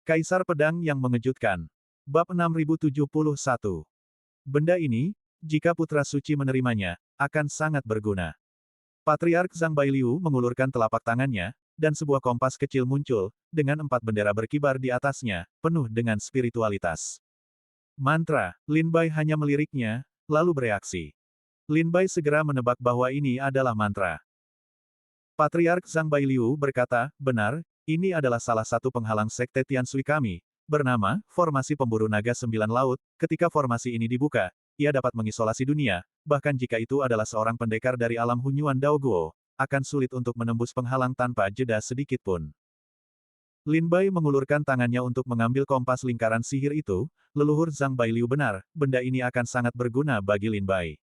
Kaisar Pedang yang Mengejutkan. Bab 6071. Benda ini, jika Putra Suci menerimanya, akan sangat berguna. Patriark Zhang Bailiu mengulurkan telapak tangannya, dan sebuah kompas kecil muncul, dengan 4 bendera berkibar di atasnya, penuh dengan spiritualitas. Mantra, Lin Bai hanya meliriknya, lalu bereaksi. Lin Bai segera menebak bahwa ini adalah mantra. Patriark Zhang Bailiu berkata, benar, ini adalah salah satu penghalang sekte Tianshui kami, bernama Formasi Pemburu Naga Sembilan Laut. Ketika formasi ini dibuka, ia dapat mengisolasi dunia, bahkan jika itu adalah seorang pendekar dari alam Hunyuan Daoguo, akan sulit untuk menembus penghalang tanpa jeda sedikit pun. Lin Bai mengulurkan tangannya untuk mengambil kompas lingkaran sihir itu, leluhur Zhang Bailiu benar, benda ini akan sangat berguna bagi Lin Bai.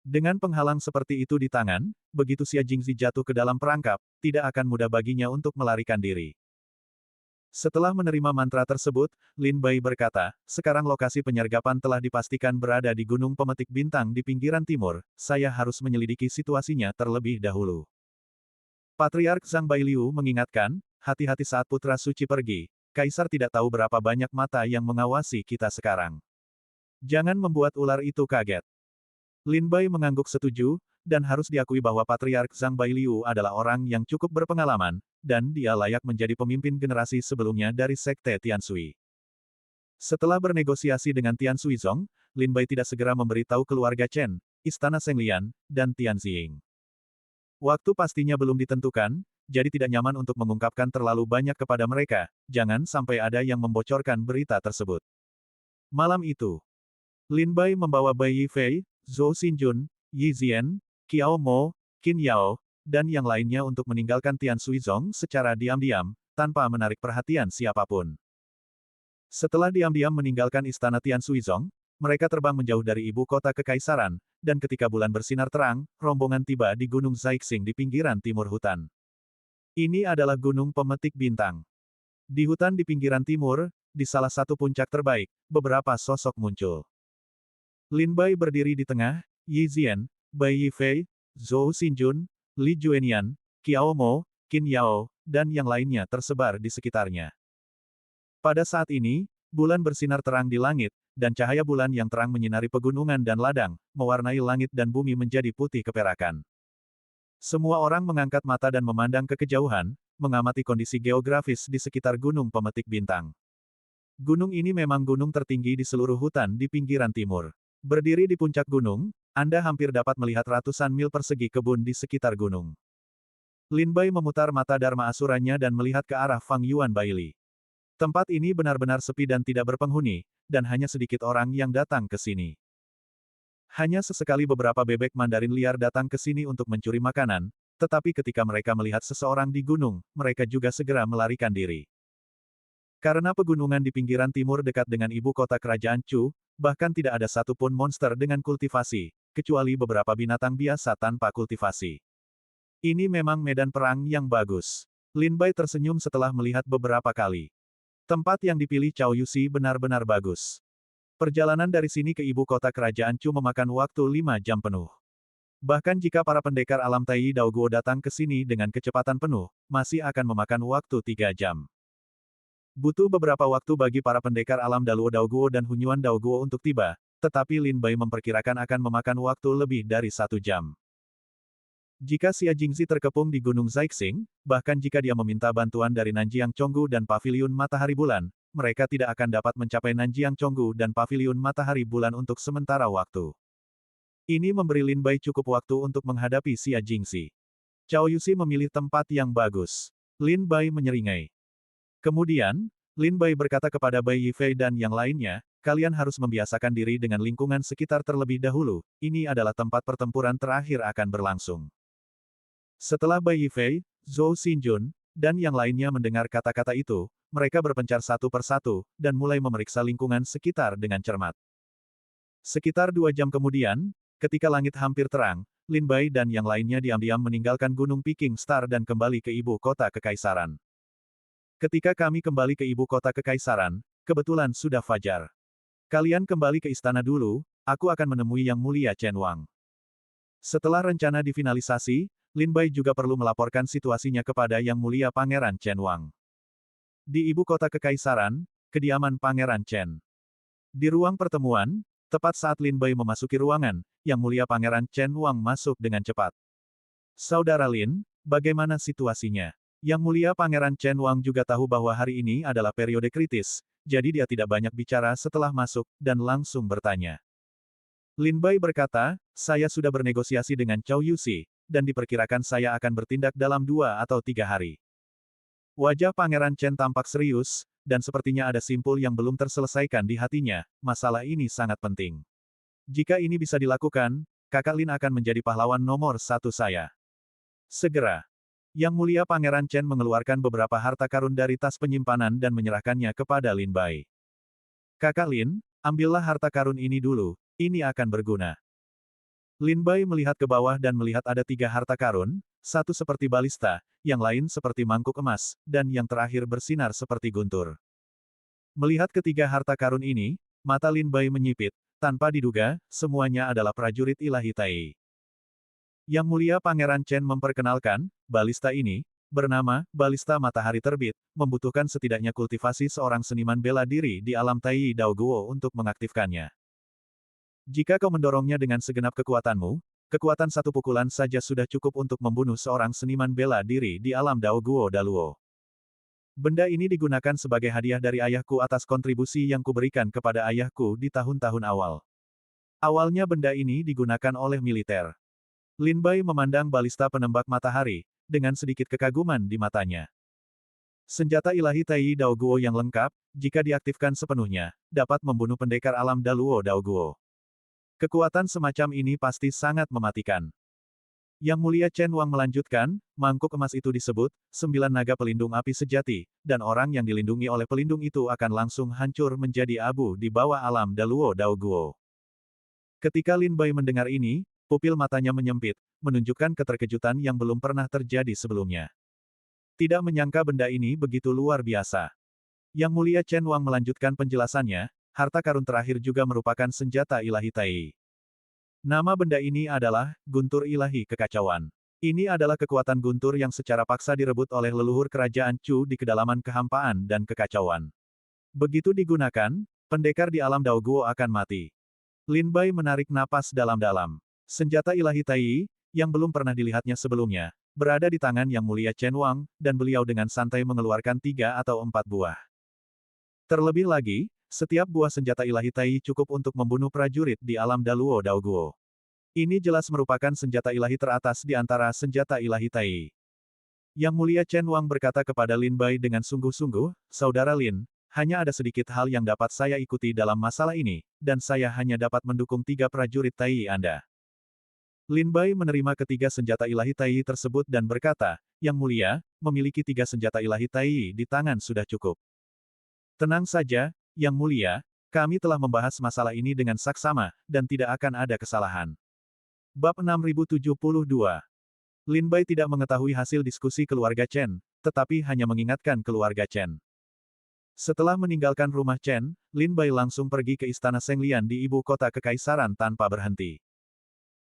Dengan penghalang seperti itu di tangan, begitu Xia Jingzi jatuh ke dalam perangkap, tidak akan mudah baginya untuk melarikan diri. Setelah menerima mantra tersebut, Lin Bai berkata, sekarang lokasi penyergapan telah dipastikan berada di Gunung Pemetik Bintang di pinggiran timur, saya harus menyelidiki situasinya terlebih dahulu. Patriark Zhang Bailiu mengingatkan, hati-hati saat Putra Suci pergi, Kaisar tidak tahu berapa banyak mata yang mengawasi kita sekarang. Jangan membuat ular itu kaget. Lin Bai mengangguk setuju, dan harus diakui bahwa Patriark Zhang Bailiu adalah orang yang cukup berpengalaman, dan dia layak menjadi pemimpin generasi sebelumnya dari Sekte Tianshui. Setelah bernegosiasi dengan Tian Suizong, Lin Bai tidak segera memberitahu keluarga Chen, Istana Senglian, dan Tian Ziying. Waktu pastinya belum ditentukan, jadi tidak nyaman untuk mengungkapkan terlalu banyak kepada mereka, jangan sampai ada yang membocorkan berita tersebut. Malam itu, Lin Bai membawa Bai Yifei, Zhou Xinjun, Yi Zian, Qiao Mo, Qin Yao, dan yang lainnya untuk meninggalkan Tian Suizong secara diam-diam, tanpa menarik perhatian siapapun. Setelah diam-diam meninggalkan istana Tian Suizong, mereka terbang menjauh dari ibu kota kekaisaran, dan ketika bulan bersinar terang, rombongan tiba di Gunung Zaixing di pinggiran timur hutan. Ini adalah Gunung Pemetik Bintang. Di hutan di pinggiran timur, di salah satu puncak terbaik, beberapa sosok muncul. Lin Bai berdiri di tengah, Yi Zian, Bai Yifei, Zhou Xinjun, Li Juenian, Qiao Mo, Qin Yao, dan yang lainnya tersebar di sekitarnya. Pada saat ini, bulan bersinar terang di langit, dan cahaya bulan yang terang menyinari pegunungan dan ladang, mewarnai langit dan bumi menjadi putih keperakan. Semua orang mengangkat mata dan memandang ke kejauhan, mengamati kondisi geografis di sekitar Gunung Pemetik Bintang. Gunung ini memang gunung tertinggi di seluruh hutan di pinggiran timur. Berdiri di puncak gunung, Anda hampir dapat melihat ratusan mil persegi kebun di sekitar gunung. Lin Bai memutar mata Dharma Asuranya dan melihat ke arah Fang Yuan Baili. Tempat ini benar-benar sepi dan tidak berpenghuni, dan hanya sedikit orang yang datang ke sini. Hanya sesekali beberapa bebek Mandarin liar datang ke sini untuk mencuri makanan, tetapi ketika mereka melihat seseorang di gunung, mereka juga segera melarikan diri. Karena pegunungan di pinggiran timur dekat dengan ibu kota kerajaan Chu, bahkan tidak ada satupun monster dengan kultivasi, kecuali beberapa binatang biasa tanpa kultivasi. Ini memang medan perang yang bagus. Lin Bai tersenyum setelah melihat beberapa kali. Tempat yang dipilih Cao Yuxi benar-benar bagus. Perjalanan dari sini ke ibu kota kerajaan Chu memakan waktu 5 jam penuh. Bahkan jika para pendekar alam Tai Daoguo datang ke sini dengan kecepatan penuh, masih akan memakan waktu 3 jam. Butuh beberapa waktu bagi para pendekar alam Daluo Daoguo dan Hunyuan Daoguo untuk tiba, tetapi Lin Bai memperkirakan akan memakan waktu lebih dari 1 jam. Jika Xia Jingzi terkepung di Gunung Zaixing, bahkan jika dia meminta bantuan dari Nanjiang Chonggu dan Paviliun Matahari Bulan, mereka tidak akan dapat mencapai Nanjiang Chonggu dan Paviliun Matahari Bulan untuk sementara waktu. Ini memberi Lin Bai cukup waktu untuk menghadapi Xia Jingzi. Cao Yuxi memilih tempat yang bagus. Lin Bai menyeringai. Kemudian, Lin Bai berkata kepada Bai Yifei dan yang lainnya, kalian harus membiasakan diri dengan lingkungan sekitar terlebih dahulu, ini adalah tempat pertempuran terakhir akan berlangsung. Setelah Bai Yifei, Zhou Xinjun, dan yang lainnya mendengar kata-kata itu, mereka berpencar satu persatu, dan mulai memeriksa lingkungan sekitar dengan cermat. Sekitar 2 jam kemudian, ketika langit hampir terang, Lin Bai dan yang lainnya diam-diam meninggalkan Gunung Peking Star dan kembali ke ibu kota kekaisaran. Ketika kami kembali ke ibu kota kekaisaran, kebetulan sudah fajar. Kalian kembali ke istana dulu, aku akan menemui Yang Mulia Chen Wang. Setelah rencana difinalisasi, Lin Bai juga perlu melaporkan situasinya kepada Yang Mulia Pangeran Chen Wang. Di ibu kota kekaisaran, kediaman Pangeran Chen. Di ruang pertemuan, tepat saat Lin Bai memasuki ruangan, Yang Mulia Pangeran Chen Wang masuk dengan cepat. Saudara Lin, bagaimana situasinya? Yang Mulia Pangeran Chen Wang juga tahu bahwa hari ini adalah periode kritis, jadi dia tidak banyak bicara setelah masuk, dan langsung bertanya. Lin Bai berkata, saya sudah bernegosiasi dengan Chow Yuxi, dan diperkirakan saya akan bertindak dalam 2 atau 3 hari. Wajah Pangeran Chen tampak serius, dan sepertinya ada simpul yang belum terselesaikan di hatinya, masalah ini sangat penting. Jika ini bisa dilakukan, Kakak Lin akan menjadi pahlawan nomor 1 saya. Segera. Yang Mulia Pangeran Chen mengeluarkan beberapa harta karun dari tas penyimpanan dan menyerahkannya kepada Lin Bai. Kakak Lin, ambillah harta karun ini dulu, ini akan berguna. Lin Bai melihat ke bawah dan melihat ada 3 harta karun, satu seperti balista, yang lain seperti mangkuk emas, dan yang terakhir bersinar seperti guntur. Melihat ketiga harta karun ini, mata Lin Bai menyipit, tanpa diduga, semuanya adalah prajurit ilahi Tai. Yang Mulia Pangeran Chen memperkenalkan, balista ini, bernama balista matahari terbit, membutuhkan setidaknya kultivasi seorang seniman bela diri di alam Tai Dao Guo untuk mengaktifkannya. Jika kau mendorongnya dengan segenap kekuatanmu, kekuatan satu pukulan saja sudah cukup untuk membunuh seorang seniman bela diri di alam Dao Guo Daluo. Benda ini digunakan sebagai hadiah dari ayahku atas kontribusi yang kuberikan kepada ayahku di tahun-tahun awal. Awalnya benda ini digunakan oleh militer. Lin Bai memandang balista penembak matahari, dengan sedikit kekaguman di matanya. Senjata ilahi Tai Dao Guo yang lengkap, jika diaktifkan sepenuhnya, dapat membunuh pendekar alam Daluo Dao Guo. Kekuatan semacam ini pasti sangat mematikan. Yang Mulia Chen Wang melanjutkan, mangkuk emas itu disebut, 9 naga pelindung api sejati, dan orang yang dilindungi oleh pelindung itu akan langsung hancur menjadi abu di bawah alam Daluo Dao Guo. Ketika Lin Bai mendengar ini, pupil matanya menyempit, menunjukkan keterkejutan yang belum pernah terjadi sebelumnya. Tidak menyangka benda ini begitu luar biasa. Yang Mulia Chen Wang melanjutkan penjelasannya, harta karun terakhir juga merupakan senjata ilahi Tai. Nama benda ini adalah Guntur Ilahi Kekacauan. Ini adalah kekuatan guntur yang secara paksa direbut oleh leluhur kerajaan Chu di kedalaman kehampaan dan kekacauan. Begitu digunakan, pendekar di alam Dao Guo akan mati. Lin Bai menarik napas dalam-dalam. Senjata ilahi Tai, yang belum pernah dilihatnya sebelumnya, berada di tangan Yang Mulia Chen Wang, dan beliau dengan santai mengeluarkan 3 atau 4 buah. Terlebih lagi, setiap buah senjata ilahi Tai cukup untuk membunuh prajurit di alam Daluo Dao Guo. Ini jelas merupakan senjata ilahi teratas di antara senjata ilahi Tai. Yang Mulia Chen Wang berkata kepada Lin Bai dengan sungguh-sungguh, Saudara Lin, hanya ada sedikit hal yang dapat saya ikuti dalam masalah ini, dan saya hanya dapat mendukung 3 prajurit Tai Anda. Lin Bai menerima ketiga senjata ilahi Tai tersebut dan berkata, Yang Mulia, memiliki 3 senjata ilahi Tai di tangan sudah cukup. Tenang saja, Yang Mulia, kami telah membahas masalah ini dengan saksama, dan tidak akan ada kesalahan. Bab 6072. Lin Bai tidak mengetahui hasil diskusi keluarga Chen, tetapi hanya mengingatkan keluarga Chen. Setelah meninggalkan rumah Chen, Lin Bai langsung pergi ke istana Senglian di ibu kota kekaisaran tanpa berhenti.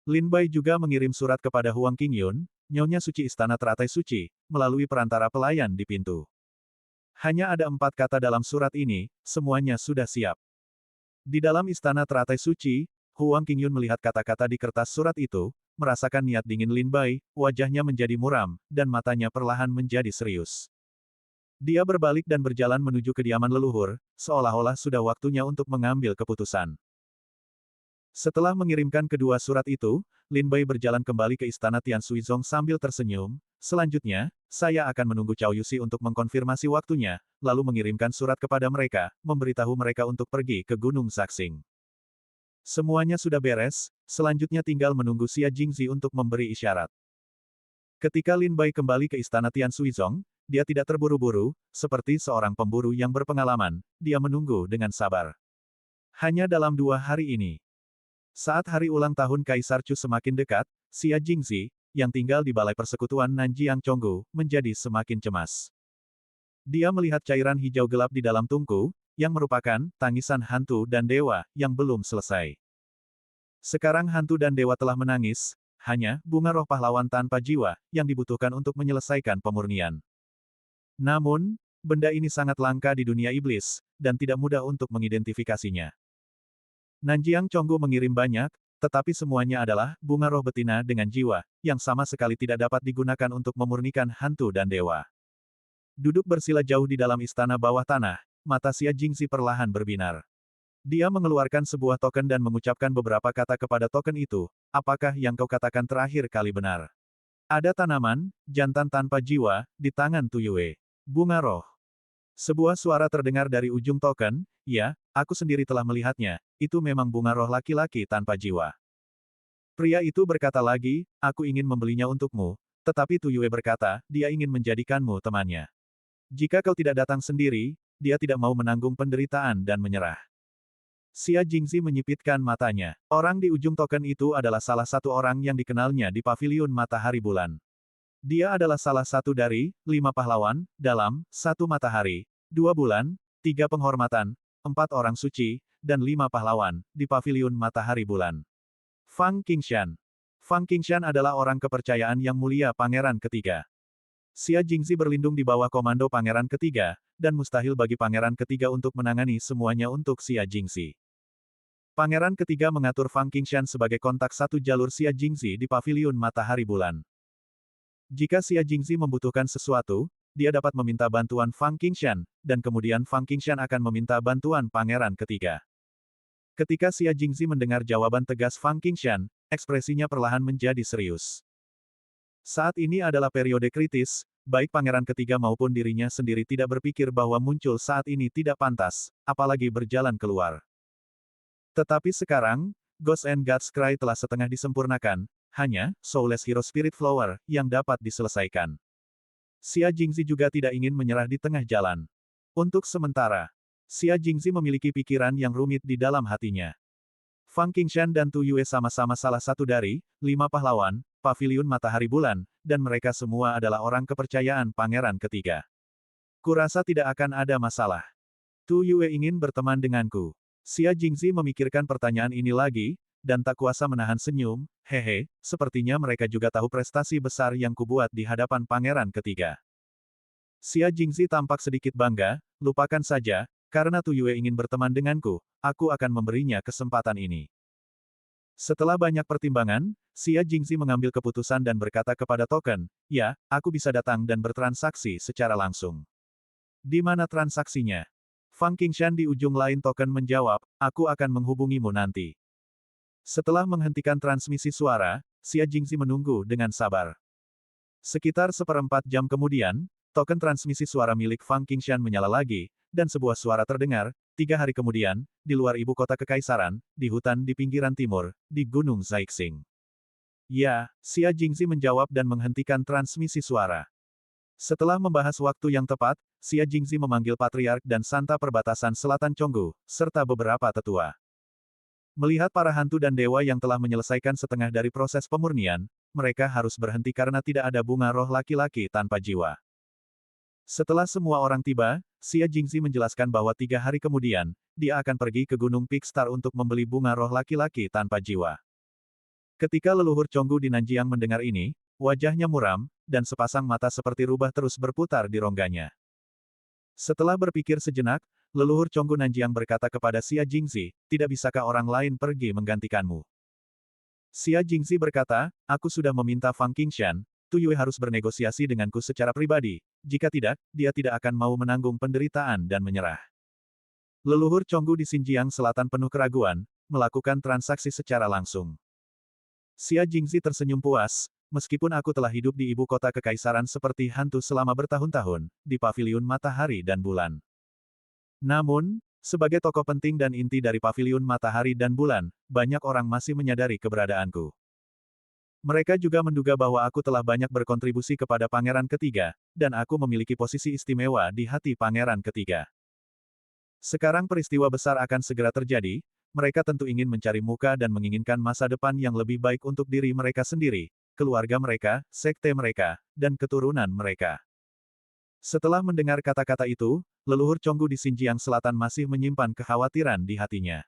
Lin Bai juga mengirim surat kepada Huang Qingyun, Nyonya Suci Istana Teratai Suci, melalui perantara pelayan di pintu. Hanya ada 4 kata dalam surat ini, semuanya sudah siap. Di dalam istana teratai suci, Huang Qingyun melihat kata-kata di kertas surat itu, merasakan niat dingin Lin Bai, wajahnya menjadi muram, dan matanya perlahan menjadi serius. Dia berbalik dan berjalan menuju kediaman leluhur, seolah-olah sudah waktunya untuk mengambil keputusan. Setelah mengirimkan kedua surat itu, Lin Bai berjalan kembali ke istana Tian Suizong sambil tersenyum. Selanjutnya, saya akan menunggu Chow Yuxi untuk mengkonfirmasi waktunya, lalu mengirimkan surat kepada mereka, memberitahu mereka untuk pergi ke Gunung Saxing. Semuanya sudah beres, selanjutnya tinggal menunggu Xia Jingzi untuk memberi isyarat. Ketika Lin Bai kembali ke istana Tian Suizong, dia tidak terburu-buru, seperti seorang pemburu yang berpengalaman, dia menunggu dengan sabar. Hanya dalam 2 hari ini. Saat hari ulang tahun Kaisar Chu semakin dekat, Xia Jingzi, yang tinggal di balai persekutuan Nanjiang Chonggu, menjadi semakin cemas. Dia melihat cairan hijau gelap di dalam tungku, yang merupakan tangisan hantu dan dewa, yang belum selesai. Sekarang hantu dan dewa telah menangis, hanya bunga roh pahlawan tanpa jiwa, yang dibutuhkan untuk menyelesaikan pemurnian. Namun, benda ini sangat langka di dunia iblis, dan tidak mudah untuk mengidentifikasinya. Nanjiang Chonggu mengirim banyak, tetapi semuanya adalah bunga roh betina dengan jiwa, yang sama sekali tidak dapat digunakan untuk memurnikan hantu dan dewa. Duduk bersila jauh di dalam istana bawah tanah, mata Xia Jingxi perlahan berbinar. Dia mengeluarkan sebuah token dan mengucapkan beberapa kata kepada token itu, apakah yang kau katakan terakhir kali benar? Ada tanaman, jantan tanpa jiwa, di tangan Tuyue. Bunga roh. Sebuah suara terdengar dari ujung token, ya, aku sendiri telah melihatnya, itu memang bunga roh laki-laki tanpa jiwa. Pria itu berkata lagi, aku ingin membelinya untukmu, tetapi Tuyue berkata, dia ingin menjadikanmu temannya. Jika kau tidak datang sendiri, dia tidak mau menanggung penderitaan dan menyerah. Xia Jingxi menyipitkan matanya. Orang di ujung token itu adalah salah satu orang yang dikenalnya di Paviliun Matahari Bulan. Dia adalah salah satu dari 5 pahlawan, dalam 1 matahari, 2 bulan, 3 penghormatan, 4 orang suci, dan 5 pahlawan, di Paviliun Matahari Bulan. Fang Qingshan. Fang Qingshan adalah orang kepercayaan yang mulia Pangeran Ketiga. Xia Jingxi berlindung di bawah komando Pangeran Ketiga, dan mustahil bagi Pangeran Ketiga untuk menangani semuanya untuk Xia Jingxi. Pangeran Ketiga mengatur Fang Qingshan sebagai kontak satu jalur Xia Jingxi di Paviliun Matahari Bulan. Jika Xia Jingxi membutuhkan sesuatu, dia dapat meminta bantuan Fang Qingshan, dan kemudian Fang Qingshan akan meminta bantuan Pangeran Ketiga. Ketika Xia Jingxi mendengar jawaban tegas Fang Qingshan, ekspresinya perlahan menjadi serius. Saat ini adalah periode kritis, baik Pangeran Ketiga maupun dirinya sendiri tidak berpikir bahwa muncul saat ini tidak pantas, apalagi berjalan keluar. Tetapi sekarang, Ghost and God's Cry telah setengah disempurnakan, hanya Soulless Hero Spirit Flower yang dapat diselesaikan. Xia Jingxi juga tidak ingin menyerah di tengah jalan. Untuk sementara, Xia Jingxi memiliki pikiran yang rumit di dalam hatinya. Fang Qingshan dan Tu Yue sama-sama salah satu dari 5 pahlawan, Paviliun Matahari Bulan, dan mereka semua adalah orang kepercayaan Pangeran Ketiga. Kurasa tidak akan ada masalah. Tu Yue ingin berteman denganku. Xia Jingxi memikirkan pertanyaan ini lagi, dan tak kuasa menahan senyum, hehe, sepertinya mereka juga tahu prestasi besar yang kubuat di hadapan Pangeran Ketiga. Xia Jingxi tampak sedikit bangga, lupakan saja, karena Tu Yue ingin berteman denganku, aku akan memberinya kesempatan ini. Setelah banyak pertimbangan, Xia Jingxi mengambil keputusan dan berkata kepada token, ya, aku bisa datang dan bertransaksi secara langsung. Di mana transaksinya? Fang Qingshan di ujung lain token menjawab, aku akan menghubungimu nanti. Setelah menghentikan transmisi suara, Xia Jingxi menunggu dengan sabar. Sekitar 1/4 jam kemudian, token transmisi suara milik Fang Qingshan menyala lagi, dan sebuah suara terdengar, 3 hari kemudian, di luar ibu kota kekaisaran, di hutan di pinggiran timur, di Gunung Zaixing. Ya, Xia Jingxi menjawab dan menghentikan transmisi suara. Setelah membahas waktu yang tepat, Xia Jingxi memanggil Patriark dan Santa Perbatasan Selatan Chonggu, serta beberapa tetua. Melihat para hantu dan dewa yang telah menyelesaikan setengah dari proses pemurnian, mereka harus berhenti karena tidak ada bunga roh laki-laki tanpa jiwa. Setelah semua orang tiba, Xia Jingxi menjelaskan bahwa 3 hari kemudian, dia akan pergi ke Gunung Pigstar untuk membeli bunga roh laki-laki tanpa jiwa. Ketika leluhur Chonggu di Nanjiang mendengar ini, wajahnya muram, dan sepasang mata seperti rubah terus berputar di rongganya. Setelah berpikir sejenak, leluhur Chonggu Nanjiang berkata kepada Xia Jingxi, tidak bisakah orang lain pergi menggantikanmu? Xia Jingxi berkata, aku sudah meminta Fang Qingshan, Tu Yue harus bernegosiasi denganku secara pribadi, jika tidak, dia tidak akan mau menanggung penderitaan dan menyerah. Leluhur Chonggu di Xinjiang Selatan penuh keraguan, melakukan transaksi secara langsung. Xia Jingxi tersenyum puas, meskipun aku telah hidup di ibu kota kekaisaran seperti hantu selama bertahun-tahun, di Paviliun Matahari dan Bulan. Namun, sebagai tokoh penting dan inti dari Paviliun Matahari dan Bulan, banyak orang masih menyadari keberadaanku. Mereka juga menduga bahwa aku telah banyak berkontribusi kepada Pangeran Ketiga, dan aku memiliki posisi istimewa di hati Pangeran Ketiga. Sekarang peristiwa besar akan segera terjadi, mereka tentu ingin mencari muka dan menginginkan masa depan yang lebih baik untuk diri mereka sendiri, keluarga mereka, sekte mereka, dan keturunan mereka. Setelah mendengar kata-kata itu, leluhur Chonggu di Xinjiang Selatan masih menyimpan kekhawatiran di hatinya.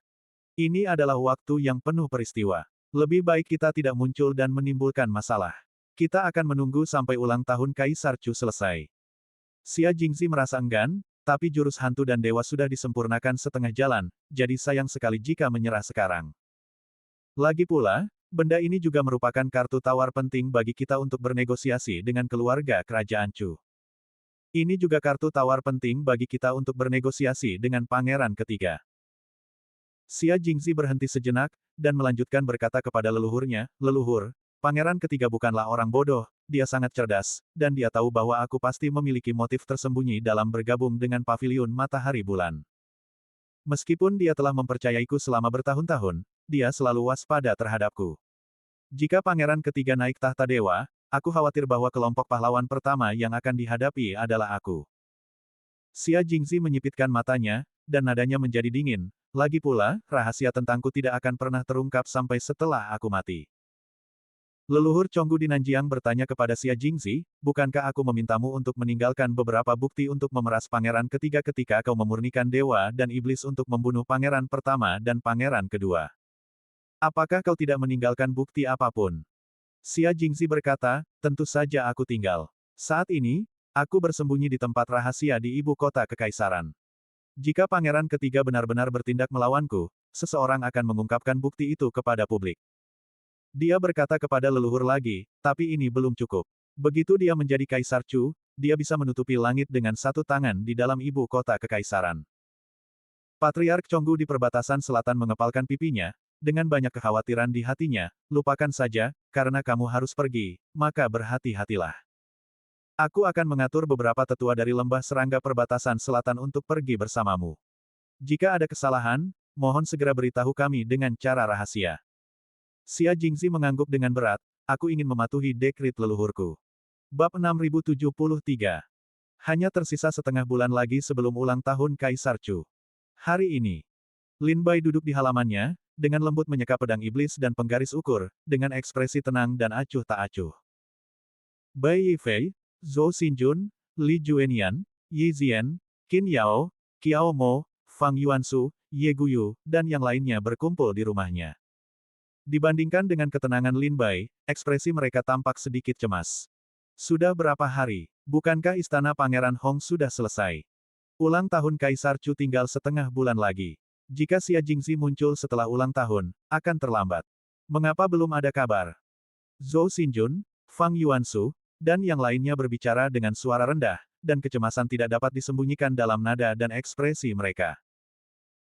Ini adalah waktu yang penuh peristiwa. Lebih baik kita tidak muncul dan menimbulkan masalah. Kita akan menunggu sampai ulang tahun Kaisar Chu selesai. Xia Jingzi merasa enggan, tapi jurus hantu dan dewa sudah disempurnakan setengah jalan, jadi sayang sekali jika menyerah sekarang. Lagi pula, benda ini juga merupakan kartu tawar penting bagi kita untuk bernegosiasi dengan keluarga kerajaan Chu. Ini juga kartu tawar penting bagi kita untuk bernegosiasi dengan pangeran ketiga. Xia Jingzi berhenti sejenak, dan melanjutkan berkata kepada leluhurnya, "Leluhur, pangeran ketiga bukanlah orang bodoh, dia sangat cerdas, dan dia tahu bahwa aku pasti memiliki motif tersembunyi dalam bergabung dengan paviliun matahari bulan. Meskipun dia telah mempercayaiku selama bertahun-tahun, dia selalu waspada terhadapku. Jika pangeran ketiga naik tahta dewa, aku khawatir bahwa kelompok pahlawan pertama yang akan dihadapi adalah aku." Xia Jingzi menyipitkan matanya, dan nadanya menjadi dingin. Lagi pula, rahasia tentangku tidak akan pernah terungkap sampai setelah aku mati. Leluhur Chonggu di Nanjiang bertanya kepada Xia Jingzi, "Bukankah aku memintamu untuk meninggalkan beberapa bukti untuk memeras pangeran ketiga ketika kau memurnikan dewa dan iblis untuk membunuh pangeran pertama dan pangeran kedua? Apakah kau tidak meninggalkan bukti apapun?" Xia Jingzi berkata, "Tentu saja aku tinggal. Saat ini, aku bersembunyi di tempat rahasia di ibu kota kekaisaran. Jika pangeran ketiga benar-benar bertindak melawanku, seseorang akan mengungkapkan bukti itu kepada publik." Dia berkata kepada leluhur lagi, "Tapi ini belum cukup. Begitu dia menjadi Kaisar Chu, dia bisa menutupi langit dengan satu tangan di dalam ibu kota kekaisaran." Patriark Chonggu di perbatasan selatan mengepalkan pipinya, dengan banyak kekhawatiran di hatinya, "Lupakan saja, karena kamu harus pergi, maka berhati-hatilah. Aku akan mengatur beberapa tetua dari lembah serangga perbatasan selatan untuk pergi bersamamu. Jika ada kesalahan, mohon segera beritahu kami dengan cara rahasia." Xia Jingzi mengangguk dengan berat, "Aku ingin mematuhi dekrit leluhurku." Bab 6073. Hanya tersisa setengah bulan lagi sebelum ulang tahun Kaisar Chu. Hari ini, Lin Bai duduk di halamannya, dengan lembut menyeka pedang iblis dan penggaris ukur, dengan ekspresi tenang dan acuh tak acuh. Bai Yifei, Zhou Xinjun, Li Juenian, Yi Zian, Qin Yao, Qiao Mo, Fang Yuansu, Ye Guyu, dan yang lainnya berkumpul di rumahnya. Dibandingkan dengan ketenangan Lin Bai, ekspresi mereka tampak sedikit cemas. "Sudah berapa hari? Bukankah istana Pangeran Hong sudah selesai? Ulang tahun Kaisar Chu tinggal setengah bulan lagi. Jika Xia Jingzi muncul setelah ulang tahun, akan terlambat. Mengapa belum ada kabar?" Zhou Xinjun, Fang Yuansu, dan yang lainnya berbicara dengan suara rendah, dan kecemasan tidak dapat disembunyikan dalam nada dan ekspresi mereka.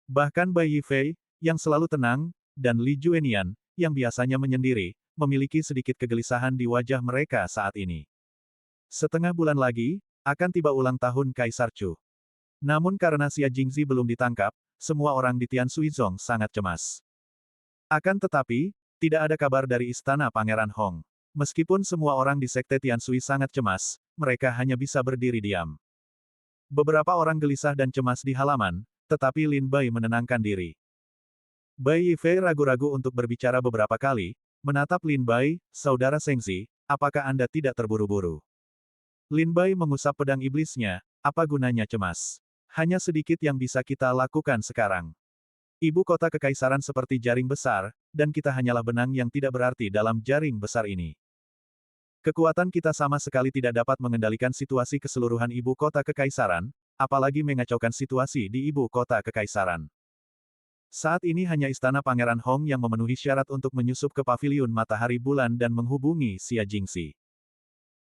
Bahkan Bai Yifei, yang selalu tenang, dan Li Juenian, yang biasanya menyendiri, memiliki sedikit kegelisahan di wajah mereka saat ini. Setengah bulan lagi, akan tiba ulang tahun Kaisar Chu. Namun karena Xia Jingzi belum ditangkap, semua orang di Tian Suizong sangat cemas. Akan tetapi, tidak ada kabar dari istana Pangeran Hong. Meskipun semua orang di Sekte Tian Sui sangat cemas, mereka hanya bisa berdiri diam. Beberapa orang gelisah dan cemas di halaman, tetapi Lin Bai menenangkan diri. Bai Yifei ragu-ragu untuk berbicara beberapa kali, menatap Lin Bai, "Saudara Sengzi, apakah Anda tidak terburu-buru?" Lin Bai mengusap pedang iblisnya, "Apa gunanya cemas? Hanya sedikit yang bisa kita lakukan sekarang. Ibu kota kekaisaran seperti jaring besar, dan kita hanyalah benang yang tidak berarti dalam jaring besar ini. Kekuatan kita sama sekali tidak dapat mengendalikan situasi keseluruhan ibu kota kekaisaran, apalagi mengacaukan situasi di ibu kota kekaisaran. Saat ini hanya istana Pangeran Hong yang memenuhi syarat untuk menyusup ke paviliun matahari bulan dan menghubungi Xia Jingzi.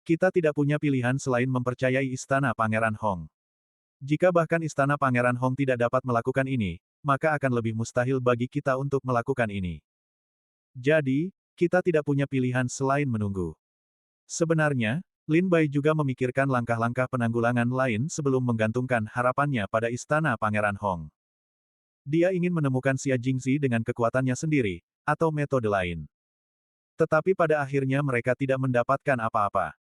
Kita tidak punya pilihan selain mempercayai istana Pangeran Hong. Jika bahkan istana Pangeran Hong tidak dapat melakukan ini, maka akan lebih mustahil bagi kita untuk melakukan ini. Jadi, kita tidak punya pilihan selain menunggu." Sebenarnya, Lin Bai juga memikirkan langkah-langkah penanggulangan lain sebelum menggantungkan harapannya pada istana Pangeran Hong. Dia ingin menemukan Xia Jingzi dengan kekuatannya sendiri, atau metode lain. Tetapi pada akhirnya mereka tidak mendapatkan apa-apa.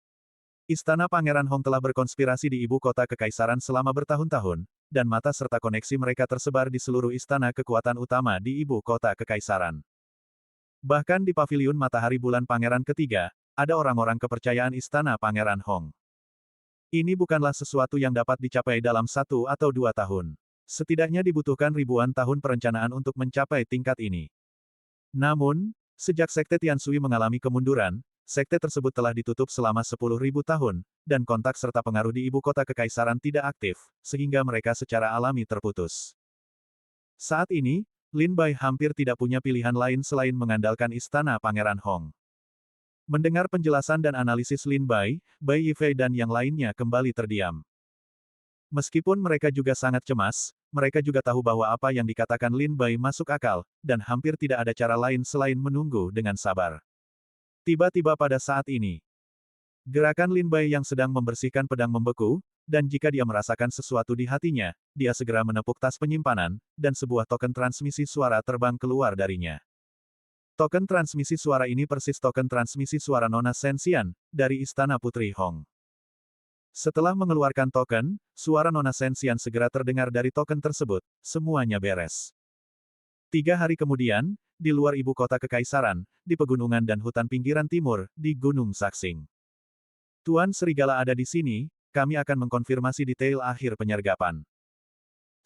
Istana Pangeran Hong telah berkonspirasi di ibu kota kekaisaran selama bertahun-tahun, dan mata serta koneksi mereka tersebar di seluruh istana kekuatan utama di ibu kota kekaisaran. Bahkan di paviliun matahari bulan Pangeran ketiga, ada orang-orang kepercayaan istana Pangeran Hong. Ini bukanlah sesuatu yang dapat dicapai dalam 1 atau 2 tahun. Setidaknya dibutuhkan ribuan tahun perencanaan untuk mencapai tingkat ini. Namun, sejak Sekte Tian Sui mengalami kemunduran, sekte tersebut telah ditutup selama 10.000 tahun, dan kontak serta pengaruh di ibu kota kekaisaran tidak aktif, sehingga mereka secara alami terputus. Saat ini, Lin Bai hampir tidak punya pilihan lain selain mengandalkan istana Pangeran Hong. Mendengar penjelasan dan analisis Lin Bai, Bai Yifei dan yang lainnya kembali terdiam. Meskipun mereka juga sangat cemas, mereka juga tahu bahwa apa yang dikatakan Lin Bai masuk akal, dan hampir tidak ada cara lain selain menunggu dengan sabar. Tiba-tiba pada saat ini, gerakan Lin Bai yang sedang membersihkan pedang membeku, dan jika dia merasakan sesuatu di hatinya, dia segera menepuk tas penyimpanan, dan sebuah token transmisi suara terbang keluar darinya. Token transmisi suara ini persis token transmisi suara Nona Sensian, dari Istana Putri Hong. Setelah mengeluarkan token, suara Nona Sensian segera terdengar dari token tersebut, semuanya beres. 3 hari kemudian, di luar ibu kota kekaisaran, di pegunungan dan hutan pinggiran timur, di Gunung Saksing. Tuan Serigala ada di sini, kami akan mengkonfirmasi detail akhir penyergapan.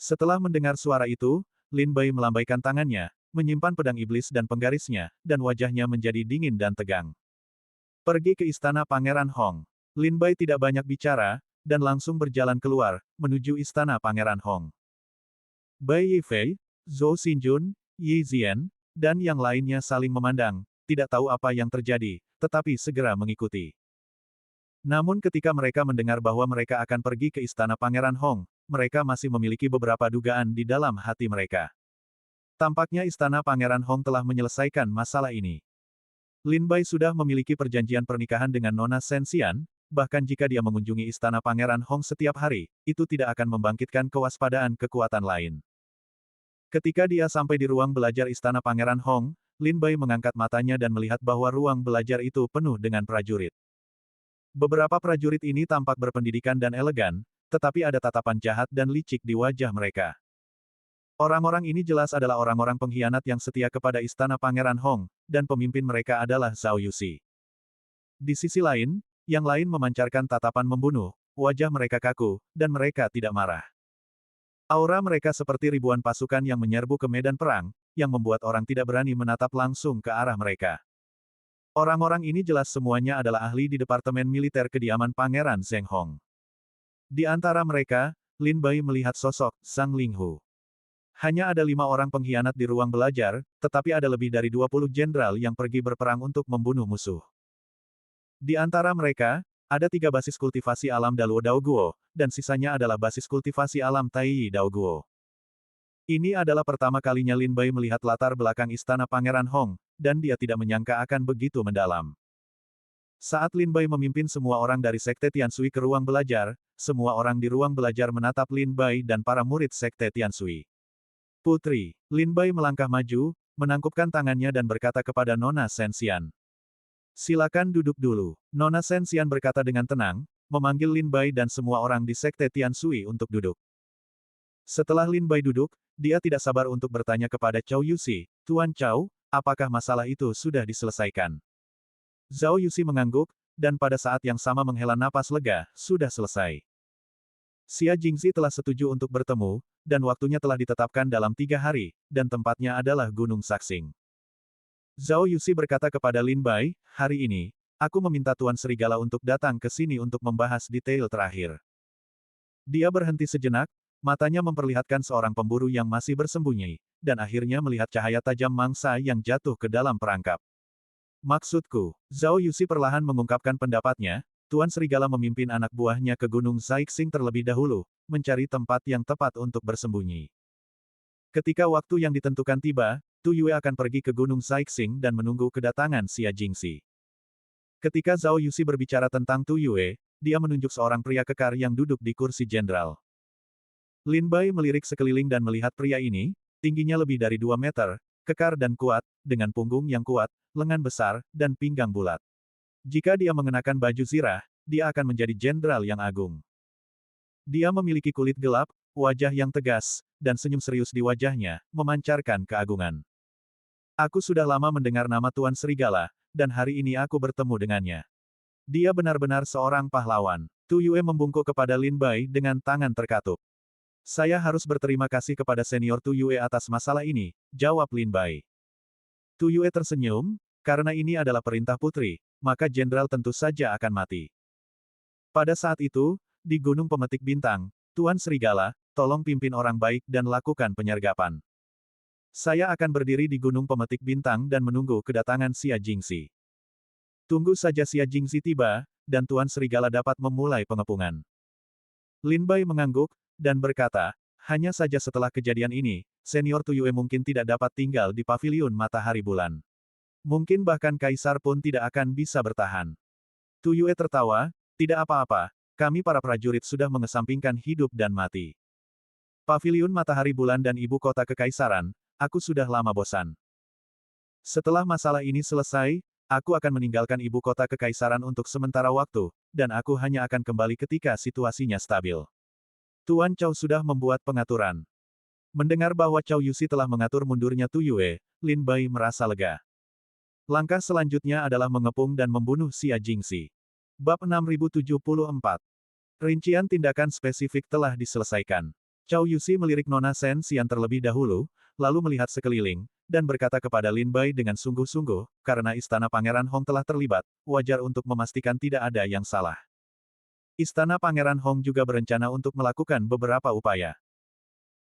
Setelah mendengar suara itu, Lin Bai melambaikan tangannya, menyimpan pedang iblis dan penggarisnya, dan wajahnya menjadi dingin dan tegang. Pergi ke istana Pangeran Hong. Lin Bai tidak banyak bicara, dan langsung berjalan keluar, menuju istana Pangeran Hong. Bai Yifei, Zhou Xinjun, Yi Zian, dan yang lainnya saling memandang, tidak tahu apa yang terjadi, tetapi segera mengikuti. Namun ketika mereka mendengar bahwa mereka akan pergi ke istana Pangeran Hong, mereka masih memiliki beberapa dugaan di dalam hati mereka. Tampaknya istana Pangeran Hong telah menyelesaikan masalah ini. Lin Bai sudah memiliki perjanjian pernikahan dengan Nona Sensian, bahkan jika dia mengunjungi istana Pangeran Hong setiap hari, itu tidak akan membangkitkan kewaspadaan kekuatan lain. Ketika dia sampai di ruang belajar istana Pangeran Hong, Lin Bai mengangkat matanya dan melihat bahwa ruang belajar itu penuh dengan prajurit. Beberapa prajurit ini tampak berpendidikan dan elegan, tetapi ada tatapan jahat dan licik di wajah mereka. Orang-orang ini jelas adalah orang-orang pengkhianat yang setia kepada istana Pangeran Hong, dan pemimpin mereka adalah Zhao Yuxi. Di sisi lain, yang lain memancarkan tatapan membunuh, wajah mereka kaku, dan mereka tidak marah. Aura mereka seperti ribuan pasukan yang menyerbu ke medan perang, yang membuat orang tidak berani menatap langsung ke arah mereka. Orang-orang ini jelas semuanya adalah ahli di Departemen Militer Kediaman Pangeran Zheng Hong. Di antara mereka, Lin Bai melihat sosok Zhang Linghu. Hanya ada 5 orang pengkhianat di ruang belajar, tetapi ada lebih dari 20 jenderal yang pergi berperang untuk membunuh musuh. Di antara mereka, ada 3 basis kultivasi alam Daluo Daoguo, dan sisanya adalah basis kultivasi alam Taiyi Daoguo. Ini adalah pertama kalinya Lin Bai melihat latar belakang istana Pangeran Hong, dan dia tidak menyangka akan begitu mendalam. Saat Lin Bai memimpin semua orang dari Sekte Tianshui ke ruang belajar, semua orang di ruang belajar menatap Lin Bai dan para murid Sekte Tianshui. Putri, Lin Bai melangkah maju, menangkupkan tangannya dan berkata kepada Nona Sensian. Silakan duduk dulu. Nona Sensian berkata dengan tenang, memanggil Lin Bai dan semua orang di Sekte Tianshui untuk duduk. Setelah Lin Bai duduk, dia tidak sabar untuk bertanya kepada Zhao Yuxi, Tuan Zhao, apakah masalah itu sudah diselesaikan? Zhao Yuxi mengangguk, dan pada saat yang sama menghela napas lega, sudah selesai. Xia Jingzi telah setuju untuk bertemu, dan waktunya telah ditetapkan dalam 3 hari, dan tempatnya adalah Gunung Saksing. Zhao Yuxi berkata kepada Lin Bai, hari ini, aku meminta Tuan Serigala untuk datang ke sini untuk membahas detail terakhir. Dia berhenti sejenak, matanya memperlihatkan seorang pemburu yang masih bersembunyi, dan akhirnya melihat cahaya tajam mangsa yang jatuh ke dalam perangkap. Maksudku, Zhao Yuxi perlahan mengungkapkan pendapatnya, Tuan Serigala memimpin anak buahnya ke Gunung Saixing terlebih dahulu, mencari tempat yang tepat untuk bersembunyi. Ketika waktu yang ditentukan tiba, Tu Yue akan pergi ke Gunung Saixing dan menunggu kedatangan Xia Jingzi. Ketika Zhao Yuxi berbicara tentang Tu Yue, dia menunjuk seorang pria kekar yang duduk di kursi jenderal. Lin Bai melirik sekeliling dan melihat pria ini, tingginya lebih dari 2 meter, kekar dan kuat, dengan punggung yang kuat, lengan besar, dan pinggang bulat. Jika dia mengenakan baju zirah, dia akan menjadi jenderal yang agung. Dia memiliki kulit gelap, wajah yang tegas, dan senyum serius di wajahnya, memancarkan keagungan. Aku sudah lama mendengar nama Tuan Serigala, dan hari ini aku bertemu dengannya. Dia benar-benar seorang pahlawan. Tu Yue membungkuk kepada Lin Bai dengan tangan terkatup. Saya harus berterima kasih kepada senior Tu Yue atas masalah ini, jawab Lin Bai. Tu Yue tersenyum, karena ini adalah perintah putri, maka jenderal tentu saja akan mati. Pada saat itu, di Gunung Pemetik Bintang, Tuan Serigala, tolong pimpin orang baik dan lakukan penyergapan. Saya akan berdiri di Gunung Pemetik Bintang dan menunggu kedatangan Xia Jingxi. Tunggu saja Xia Jingxi tiba, dan Tuan Serigala dapat memulai pengepungan. Lin Bai mengangguk, dan berkata, hanya saja setelah kejadian ini, Senior Tuyue mungkin tidak dapat tinggal di paviliun matahari bulan. Mungkin bahkan Kaisar pun tidak akan bisa bertahan. Tuyue tertawa, tidak apa-apa, kami para prajurit sudah mengesampingkan hidup dan mati. Paviliun matahari bulan dan ibu kota kekaisaran, aku sudah lama bosan. Setelah masalah ini selesai, aku akan meninggalkan ibu kota kekaisaran untuk sementara waktu, dan aku hanya akan kembali ketika situasinya stabil. Tuan Chao sudah membuat pengaturan. Mendengar bahwa Chao Yuxi telah mengatur mundurnya Tuyue, Lin Bai merasa lega. Langkah selanjutnya adalah mengepung dan membunuh Xia Jingxi. Bab 6074. Rincian tindakan spesifik telah diselesaikan. Chao Yuxi melirik Nona Shen Xian terlebih dahulu, lalu melihat sekeliling, dan berkata kepada Lin Bai dengan sungguh-sungguh, karena istana Pangeran Hong telah terlibat, wajar untuk memastikan tidak ada yang salah. Istana Pangeran Hong juga berencana untuk melakukan beberapa upaya.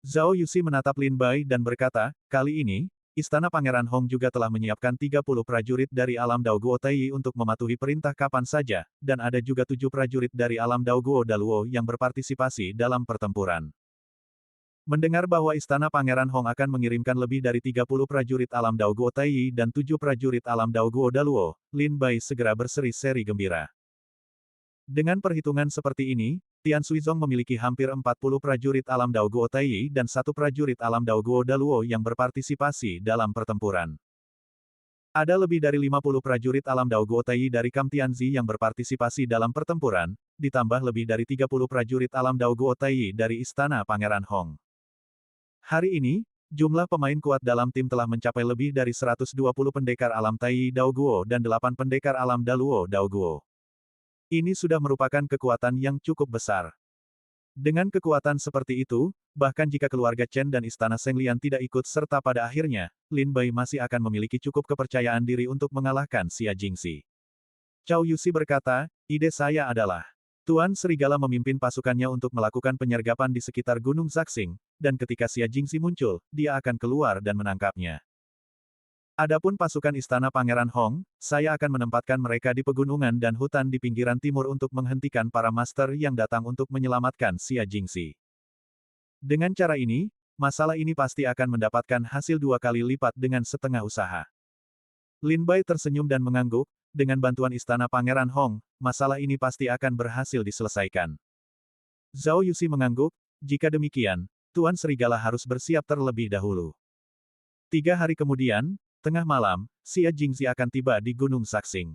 Zhao Yuxi menatap Lin Bai dan berkata, kali ini, Istana Pangeran Hong juga telah menyiapkan 30 prajurit dari alam Daoguo Taiyi untuk mematuhi perintah kapan saja, dan ada juga 7 prajurit dari alam Daoguo Daluo yang berpartisipasi dalam pertempuran. Mendengar bahwa Istana Pangeran Hong akan mengirimkan lebih dari 30 prajurit alam Daoguo Taiyi dan 7 prajurit alam Daoguo Daluo, Lin Bai segera berseri-seri gembira. Dengan perhitungan seperti ini, Tian Suizong memiliki hampir 40 prajurit alam Daoguo Taiyi dan 1 prajurit alam Daoguo Daluo yang berpartisipasi dalam pertempuran. Ada lebih dari 50 prajurit alam Daoguo Taiyi dari Kam Tianzi yang berpartisipasi dalam pertempuran, ditambah lebih dari 30 prajurit alam Daoguo Taiyi dari Istana Pangeran Hong. Hari ini, jumlah pemain kuat dalam tim telah mencapai lebih dari 120 pendekar alam Taiyi Daoguo dan 8 pendekar alam Daluo Daoguo. Ini sudah merupakan kekuatan yang cukup besar. Dengan kekuatan seperti itu, bahkan jika keluarga Chen dan Istana Senglian tidak ikut serta pada akhirnya, Lin Bai masih akan memiliki cukup kepercayaan diri untuk mengalahkan Xia Jingxi. Chao Yuxi berkata, ide saya adalah, Tuan Serigala memimpin pasukannya untuk melakukan penyergapan di sekitar Gunung Zaxing, dan ketika Xia Jingxi muncul, dia akan keluar dan menangkapnya. Adapun pasukan Istana Pangeran Hong, saya akan menempatkan mereka di pegunungan dan hutan di pinggiran timur untuk menghentikan para master yang datang untuk menyelamatkan Xia Jingxi. Dengan cara ini, masalah ini pasti akan mendapatkan hasil 2 kali lipat dengan setengah usaha. Lin Bai tersenyum dan mengangguk, dengan bantuan Istana Pangeran Hong, masalah ini pasti akan berhasil diselesaikan. Zhao Yuxi mengangguk, jika demikian, Tuan Serigala harus bersiap terlebih dahulu. 3 hari kemudian, tengah malam, Xia Jingxi akan tiba di Gunung Zaxing.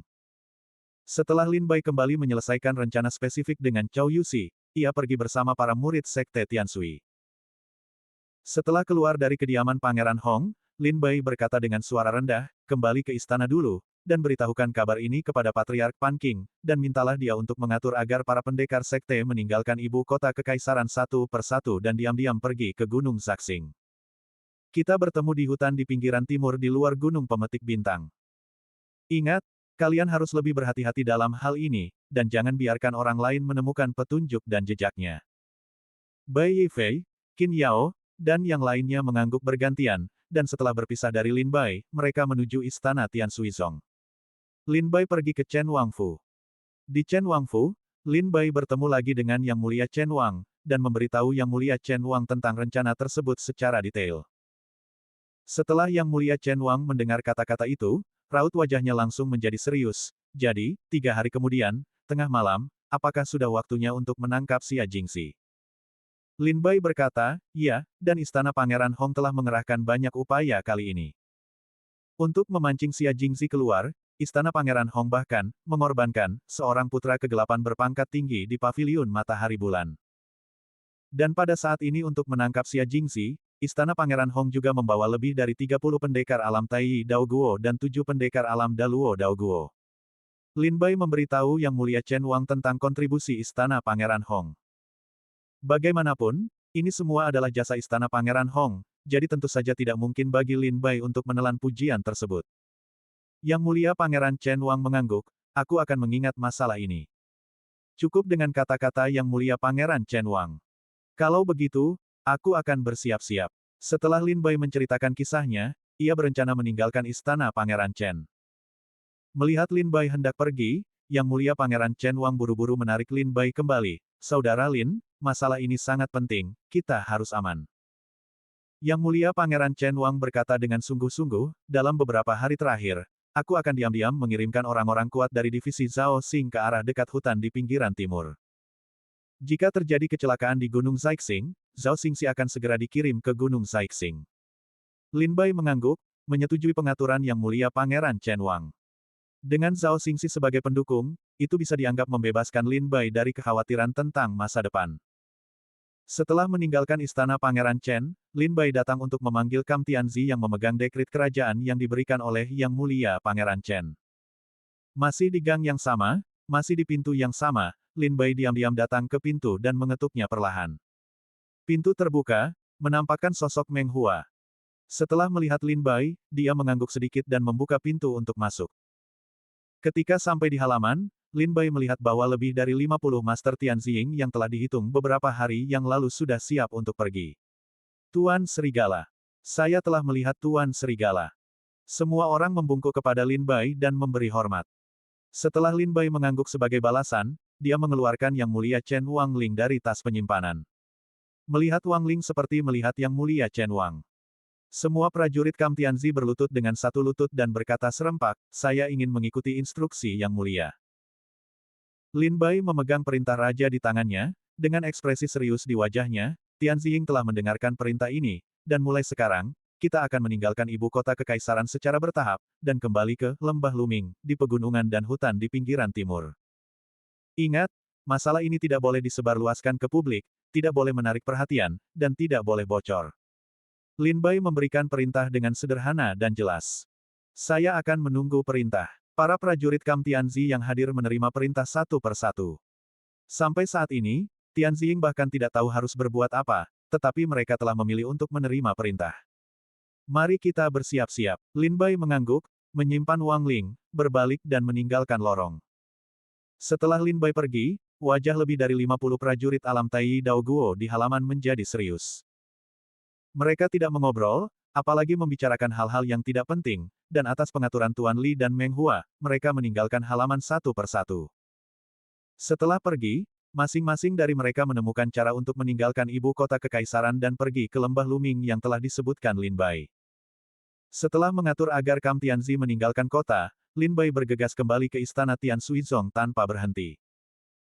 Setelah Lin Bai kembali menyelesaikan rencana spesifik dengan Chao Yuxi, ia pergi bersama para murid Sekte Tianshui. Setelah keluar dari kediaman Pangeran Hong, Lin Bai berkata dengan suara rendah, kembali ke istana dulu, dan beritahukan kabar ini kepada Patriark Pan Qing, dan mintalah dia untuk mengatur agar para pendekar Sekte meninggalkan ibu kota kekaisaran satu persatu dan diam-diam pergi ke Gunung Zaxing. Kita bertemu di hutan di pinggiran timur di luar Gunung Pemetik Bintang. Ingat, kalian harus lebih berhati-hati dalam hal ini, dan jangan biarkan orang lain menemukan petunjuk dan jejaknya. Bai Yifei, Qin Yao, dan yang lainnya mengangguk bergantian, dan setelah berpisah dari Lin Bai, mereka menuju istana Tian Suizong. Lin Bai pergi ke Chen Wangfu. Di Chen Wangfu, Lin Bai bertemu lagi dengan Yang Mulia Chen Wang, dan memberitahu Yang Mulia Chen Wang tentang rencana tersebut secara detail. Setelah Yang Mulia Chen Wang mendengar kata-kata itu, raut wajahnya langsung menjadi serius. Jadi, 3 hari kemudian, tengah malam, apakah sudah waktunya untuk menangkap Xia Jingxi? Lin Bai berkata, ya, dan Istana Pangeran Hong telah mengerahkan banyak upaya kali ini. Untuk memancing Xia Jingxi keluar, Istana Pangeran Hong bahkan mengorbankan seorang putra kegelapan berpangkat tinggi di paviliun matahari bulan. Dan pada saat ini untuk menangkap Xia Jingxi, Istana Pangeran Hong juga membawa lebih dari 30 pendekar alam Taiyi Daoguo dan 7 pendekar alam Daluo Daoguo. Lin Bai memberitahu Yang Mulia Chen Wang tentang kontribusi Istana Pangeran Hong. Bagaimanapun, ini semua adalah jasa Istana Pangeran Hong, jadi tentu saja tidak mungkin bagi Lin Bai untuk menelan pujian tersebut. Yang Mulia Pangeran Chen Wang mengangguk, aku akan mengingat masalah ini. Cukup dengan kata-kata yang mulia Pangeran Chen Wang. Kalau begitu, aku akan bersiap-siap. Setelah Lin Bai menceritakan kisahnya, ia berencana meninggalkan istana Pangeran Chen. Melihat Lin Bai hendak pergi, Yang Mulia Pangeran Chen Wang buru-buru menarik Lin Bai kembali. Saudara Lin, masalah ini sangat penting, kita harus aman. Yang Mulia Pangeran Chen Wang berkata dengan sungguh-sungguh, dalam beberapa hari terakhir, aku akan diam-diam mengirimkan orang-orang kuat dari divisi Zhao Xing ke arah dekat hutan di pinggiran timur. Jika terjadi kecelakaan di Gunung Zaixing, Zhao Xingxi akan segera dikirim ke Gunung Zaixing. Lin Bai mengangguk, menyetujui pengaturan Yang Mulia Pangeran Chen Wang. Dengan Zhao Xingxi sebagai pendukung, itu bisa dianggap membebaskan Lin Bai dari kekhawatiran tentang masa depan. Setelah meninggalkan istana Pangeran Chen, Lin Bai datang untuk memanggil Kam Tianzi yang memegang dekrit kerajaan yang diberikan oleh Yang Mulia Pangeran Chen. Masih di gang yang sama, masih di pintu yang sama, Lin Bai diam-diam datang ke pintu dan mengetuknya perlahan. Pintu terbuka, menampakkan sosok Meng Hua. Setelah melihat Lin Bai, dia mengangguk sedikit dan membuka pintu untuk masuk. Ketika sampai di halaman, Lin Bai melihat bahwa lebih dari 50 Master Tianziying yang telah dihitung beberapa hari yang lalu sudah siap untuk pergi. Tuan Serigala. Saya telah melihat Tuan Serigala. Semua orang membungkuk kepada Lin Bai dan memberi hormat. Setelah Lin Bai mengangguk sebagai balasan, dia mengeluarkan Yang Mulia Chen Wang Ling dari tas penyimpanan. Melihat Wang Ling seperti melihat Yang Mulia Chen Wang. Semua prajurit Kam Tianzi berlutut dengan satu lutut dan berkata serempak, saya ingin mengikuti instruksi Yang Mulia. Lin Bai memegang perintah raja di tangannya, dengan ekspresi serius di wajahnya, Tianziying telah mendengarkan perintah ini, dan mulai sekarang, kita akan meninggalkan ibu kota kekaisaran secara bertahap, dan kembali ke Lembah Luming, di pegunungan dan hutan di pinggiran timur. Ingat, masalah ini tidak boleh disebarluaskan ke publik, tidak boleh menarik perhatian, dan tidak boleh bocor. Lin Bai memberikan perintah dengan sederhana dan jelas. Saya akan menunggu perintah. Para prajurit Kam Tianzi yang hadir menerima perintah satu persatu. Sampai saat ini, Tianziying bahkan tidak tahu harus berbuat apa, tetapi mereka telah memilih untuk menerima perintah. Mari kita bersiap-siap. Lin Bai mengangguk, menyimpan Wang Ling, berbalik dan meninggalkan lorong. Setelah Lin Bai pergi, wajah lebih dari 50 prajurit alam Tai Dao Guo di halaman menjadi serius. Mereka tidak mengobrol, apalagi membicarakan hal-hal yang tidak penting, dan atas pengaturan Tuan Li dan Meng Hua, mereka meninggalkan halaman satu persatu. Setelah pergi, masing-masing dari mereka menemukan cara untuk meninggalkan ibu kota kekaisaran dan pergi ke lembah Luming yang telah disebutkan Lin Bai. Setelah mengatur agar Kam Tianzi meninggalkan kota, Lin Bai bergegas kembali ke istana Tian Suizong tanpa berhenti.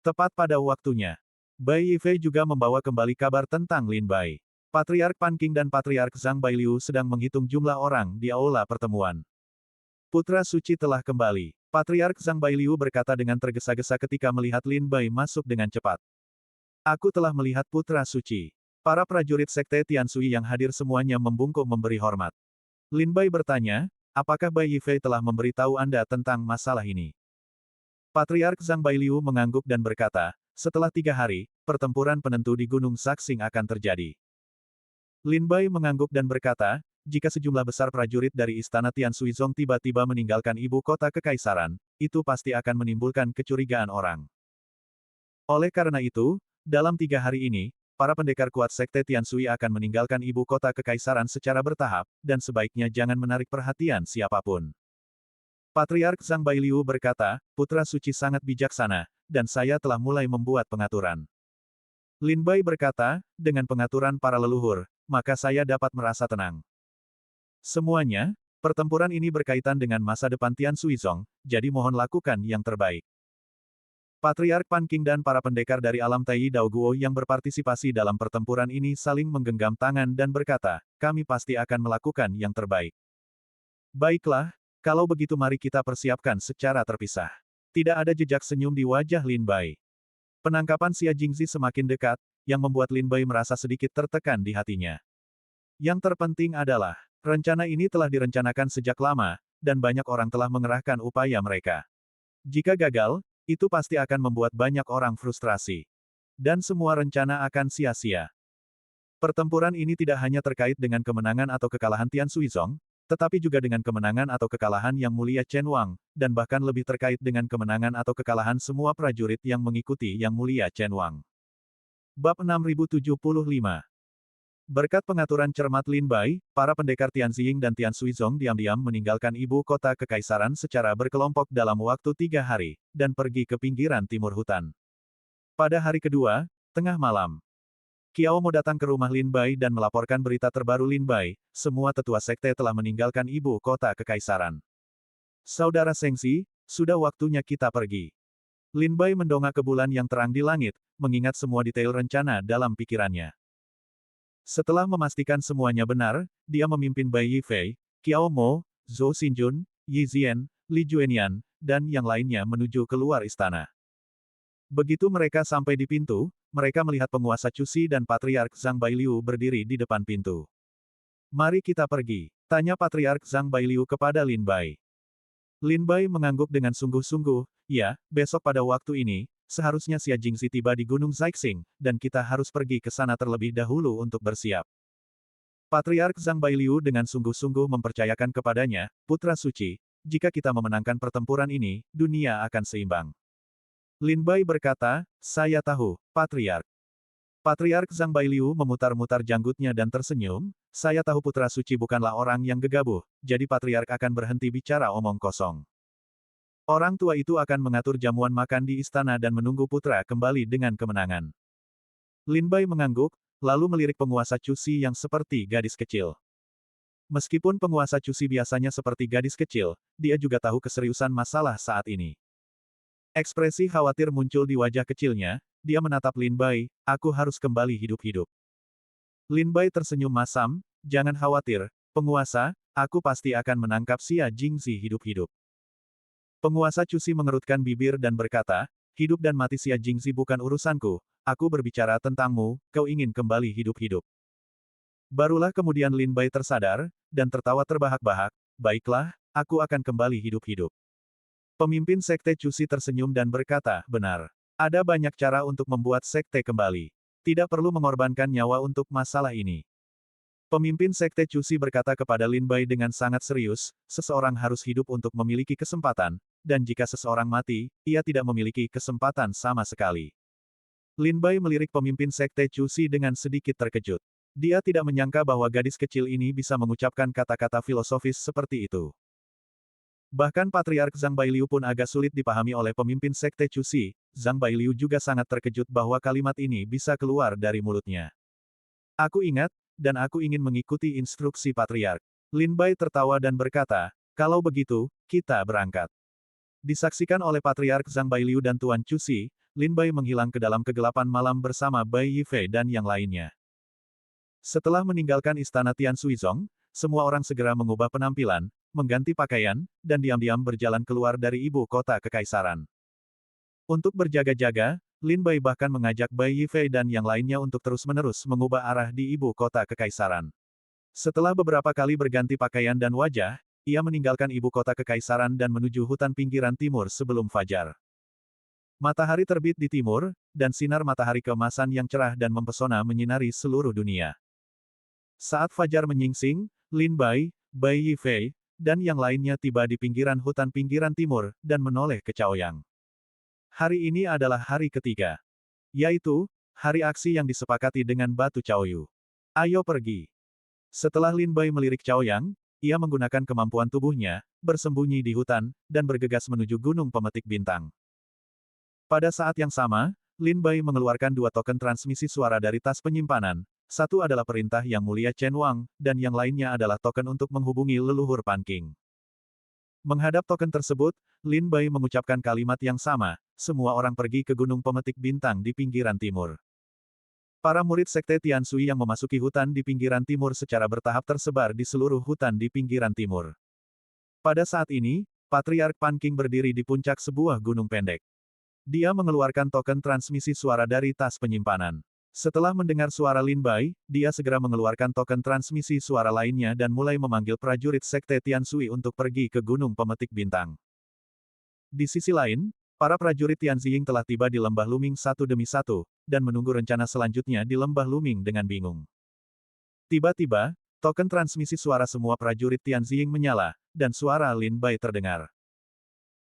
Tepat pada waktunya, Bai Yifei juga membawa kembali kabar tentang Lin Bai. Patriark Pan Qing dan Patriark Zhang Bailiu sedang menghitung jumlah orang di aula pertemuan. Putra suci telah kembali. Patriark Zhang Bailiu berkata dengan tergesa-gesa ketika melihat Lin Bai masuk dengan cepat. Aku telah melihat putra suci. Para prajurit sekte Tiansui yang hadir semuanya membungkuk memberi hormat. Lin Bai bertanya, apakah Bai Yifei telah memberitahu Anda tentang masalah ini? Patriark Zhang Bailiu mengangguk dan berkata, setelah 3 hari, pertempuran penentu di Gunung Zaixing akan terjadi. Lin Bai mengangguk dan berkata, jika sejumlah besar prajurit dari istana Tian Suizong tiba-tiba meninggalkan ibu kota kekaisaran, itu pasti akan menimbulkan kecurigaan orang. Oleh karena itu, dalam 3 hari ini, para pendekar kuat sekte Tiansui akan meninggalkan ibu kota kekaisaran secara bertahap, dan sebaiknya jangan menarik perhatian siapapun. Patriark Zhang Bailiu berkata, putra suci sangat bijaksana, dan saya telah mulai membuat pengaturan. Lin Bai berkata, dengan pengaturan para leluhur, maka saya dapat merasa tenang. Semuanya, pertempuran ini berkaitan dengan masa depan Tian Suizong, jadi mohon lakukan yang terbaik. Patriark Pan Qing dan para pendekar dari alam Tai Dao Guo yang berpartisipasi dalam pertempuran ini saling menggenggam tangan dan berkata, kami pasti akan melakukan yang terbaik. Baiklah, kalau begitu mari kita persiapkan secara terpisah. Tidak ada jejak senyum di wajah Lin Bai. Penangkapan Xia Jingzi semakin dekat, yang membuat Lin Bai merasa sedikit tertekan di hatinya. Yang terpenting adalah, rencana ini telah direncanakan sejak lama, dan banyak orang telah mengerahkan upaya mereka. Jika gagal, itu pasti akan membuat banyak orang frustrasi. Dan semua rencana akan sia-sia. Pertempuran ini tidak hanya terkait dengan kemenangan atau kekalahan Tian Suizong, tetapi juga dengan kemenangan atau kekalahan Yang Mulia Chen Wang, dan bahkan lebih terkait dengan kemenangan atau kekalahan semua prajurit yang mengikuti Yang Mulia Chen Wang. Bab 6075. Berkat pengaturan cermat Lin Bai, para pendekar Tianziying dan Tian Suizong diam-diam meninggalkan ibu kota kekaisaran secara berkelompok dalam waktu 3 hari, dan pergi ke pinggiran timur hutan. Pada hari kedua, tengah malam, Qiao Mo datang ke rumah Lin Bai dan melaporkan berita terbaru Lin Bai, semua tetua sekte telah meninggalkan ibu kota kekaisaran. Saudara Sengxi, sudah waktunya kita pergi. Lin Bai mendongak ke bulan yang terang di langit, mengingat semua detail rencana dalam pikirannya. Setelah memastikan semuanya benar, dia memimpin Bai Yifei, Qiao Mo, Zhou Xinjun, Yi Zian, Li Juenian, dan yang lainnya menuju keluar istana. Begitu mereka sampai di pintu, mereka melihat penguasa Cusi dan Patriark Zhang Bailiu berdiri di depan pintu. "Mari kita pergi," tanya Patriark Zhang Bailiu kepada Lin Bai. Lin Bai mengangguk dengan sungguh-sungguh, "Ya, besok pada waktu ini, seharusnya Xia Jingxi tiba di Gunung Zaixing, dan kita harus pergi ke sana terlebih dahulu untuk bersiap." Patriark Zhang Bailiu dengan sungguh-sungguh mempercayakan kepadanya, "Putra suci, jika kita memenangkan pertempuran ini, dunia akan seimbang." Lin Bai berkata, "Saya tahu, Patriark." Patriark Zhang Bailiu memutar-mutar janggutnya dan tersenyum, "Saya tahu putra suci bukanlah orang yang gegabah, jadi Patriark akan berhenti bicara omong kosong. Orang tua itu akan mengatur jamuan makan di istana dan menunggu putra kembali dengan kemenangan." Lin Bai mengangguk, lalu melirik penguasa Cusi yang seperti gadis kecil. Meskipun penguasa Cusi biasanya seperti gadis kecil, dia juga tahu keseriusan masalah saat ini. Ekspresi khawatir muncul di wajah kecilnya, dia menatap Lin Bai, "Aku harus kembali hidup-hidup." Lin Bai tersenyum masam, "Jangan khawatir, penguasa, aku pasti akan menangkap Xia Jingxi hidup-hidup." Penguasa Cusi mengerutkan bibir dan berkata, "Hidup dan mati Xia Jingxi bukan urusanku, aku berbicara tentangmu, kau ingin kembali hidup-hidup." Barulah kemudian Lin Bai tersadar, dan tertawa terbahak-bahak, "Baiklah, aku akan kembali hidup-hidup." Pemimpin Sekte Cusi tersenyum dan berkata, "Benar. Ada banyak cara untuk membuat sekte kembali. Tidak perlu mengorbankan nyawa untuk masalah ini." Pemimpin Sekte Cusi berkata kepada Lin Bai dengan sangat serius, "Seseorang harus hidup untuk memiliki kesempatan, dan jika seseorang mati, ia tidak memiliki kesempatan sama sekali." Lin Bai melirik pemimpin Sekte Cusi dengan sedikit terkejut. Dia tidak menyangka bahwa gadis kecil ini bisa mengucapkan kata-kata filosofis seperti itu. Bahkan Patriark Zhang Bailiu pun agak sulit dipahami oleh pemimpin Sekte Cusi. Zhang Bailiu juga sangat terkejut bahwa kalimat ini bisa keluar dari mulutnya. "Aku ingat, dan aku ingin mengikuti instruksi Patriark." Lin Bai tertawa dan berkata, "Kalau begitu, kita berangkat." Disaksikan oleh Patriark Zhang Bailiu dan Tuan Cusi, Lin Bai menghilang ke dalam kegelapan malam bersama Bai Yifei dan yang lainnya. Setelah meninggalkan istana Tian Suizong, semua orang segera mengubah penampilan, mengganti pakaian, dan diam-diam berjalan keluar dari ibu kota kekaisaran. Untuk berjaga-jaga, Lin Bai bahkan mengajak Bai Yifei dan yang lainnya untuk terus-menerus mengubah arah di ibu kota kekaisaran. Setelah beberapa kali berganti pakaian dan wajah, ia meninggalkan ibu kota kekaisaran dan menuju hutan pinggiran timur sebelum fajar. Matahari terbit di timur, dan sinar matahari keemasan yang cerah dan mempesona menyinari seluruh dunia. Saat fajar menyingsing, Lin Bai, Bai Yifei, dan yang lainnya tiba di pinggiran hutan pinggiran timur, dan menoleh ke Chaoyang. Hari ini adalah hari ketiga. Yaitu, hari aksi yang disepakati dengan Batu Chaoyu. Ayo pergi. Setelah Lin Bai melirik Chaoyang, ia menggunakan kemampuan tubuhnya, bersembunyi di hutan, dan bergegas menuju Gunung Pemetik Bintang. Pada saat yang sama, Lin Bai mengeluarkan 2 token transmisi suara dari tas penyimpanan. Satu adalah perintah Yang Mulia Chen Wang, dan yang lainnya adalah token untuk menghubungi leluhur Pan Qing. Menghadap token tersebut, Lin Bai mengucapkan kalimat yang sama, semua orang pergi ke Gunung Pemetik Bintang di pinggiran timur. Para murid Sekte Tiansui yang memasuki hutan di pinggiran timur secara bertahap tersebar di seluruh hutan di pinggiran timur. Pada saat ini, Patriark Pan Qing berdiri di puncak sebuah gunung pendek. Dia mengeluarkan token transmisi suara dari tas penyimpanan. Setelah mendengar suara Lin Bai, dia segera mengeluarkan token transmisi suara lainnya dan mulai memanggil prajurit Sekte Tiansui untuk pergi ke Gunung Pemetik Bintang. Di sisi lain, para prajurit Tianziying telah tiba di Lembah Luming satu demi satu, dan menunggu rencana selanjutnya di Lembah Luming dengan bingung. Tiba-tiba, token transmisi suara semua prajurit Tianjing menyala, dan suara Lin Bai terdengar.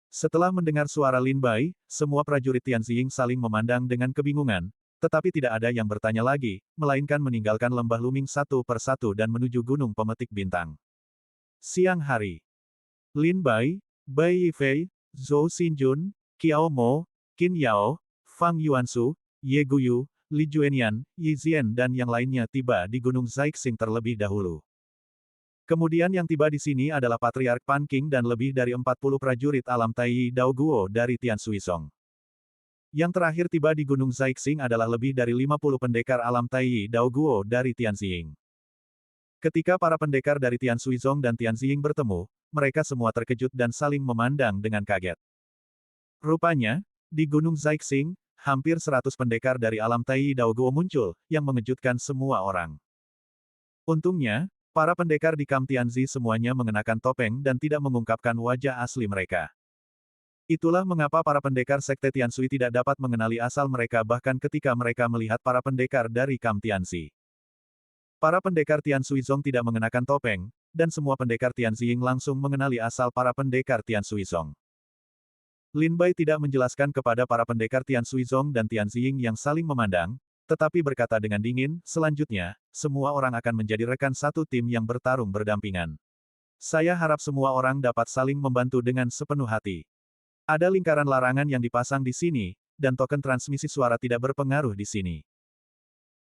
Setelah mendengar suara Lin Bai, semua prajurit Tianjing saling memandang dengan kebingungan, tetapi tidak ada yang bertanya lagi, melainkan meninggalkan lembah Luming satu persatu dan menuju Gunung Pemetik Bintang. Siang hari. Lin Bai, Bai Yifei, Zhou Xinjun, Qiao Mo, Qin Yao, Fang Yuansu, Ye Guyu, Li Juenian, Yi Zian dan yang lainnya tiba di Gunung Zaixing terlebih dahulu. Kemudian yang tiba di sini adalah Patriark Pan Qing dan lebih dari 40 prajurit alam Taiyi Dao Guo dari Tianshuizong. Yang terakhir tiba di Gunung Zaixing adalah lebih dari 50 pendekar alam Taiyi Dao Guo dari Tianjing. Ketika para pendekar dari Tianshuizong dan Tianjing bertemu, mereka semua terkejut dan saling memandang dengan kaget. Rupanya, di Gunung Zaixing, hampir 100 pendekar dari alam Taiyi Dao Guo muncul, yang mengejutkan semua orang. Untungnya, para pendekar di Kam Tianzi semuanya mengenakan topeng dan tidak mengungkapkan wajah asli mereka. Itulah mengapa para pendekar Sekte Tianshui tidak dapat mengenali asal mereka bahkan ketika mereka melihat para pendekar dari Kam Tianzi. Para pendekar Tianshuizong tidak mengenakan topeng, dan semua pendekar Tianjing langsung mengenali asal para pendekar Tianshuizong. Lin Bai tidak menjelaskan kepada para pendekar Tianshuizong dan Tianjing yang saling memandang, tetapi berkata dengan dingin, selanjutnya, semua orang akan menjadi rekan satu tim yang bertarung berdampingan. Saya harap semua orang dapat saling membantu dengan sepenuh hati. Ada lingkaran larangan yang dipasang di sini, dan token transmisi suara tidak berpengaruh di sini.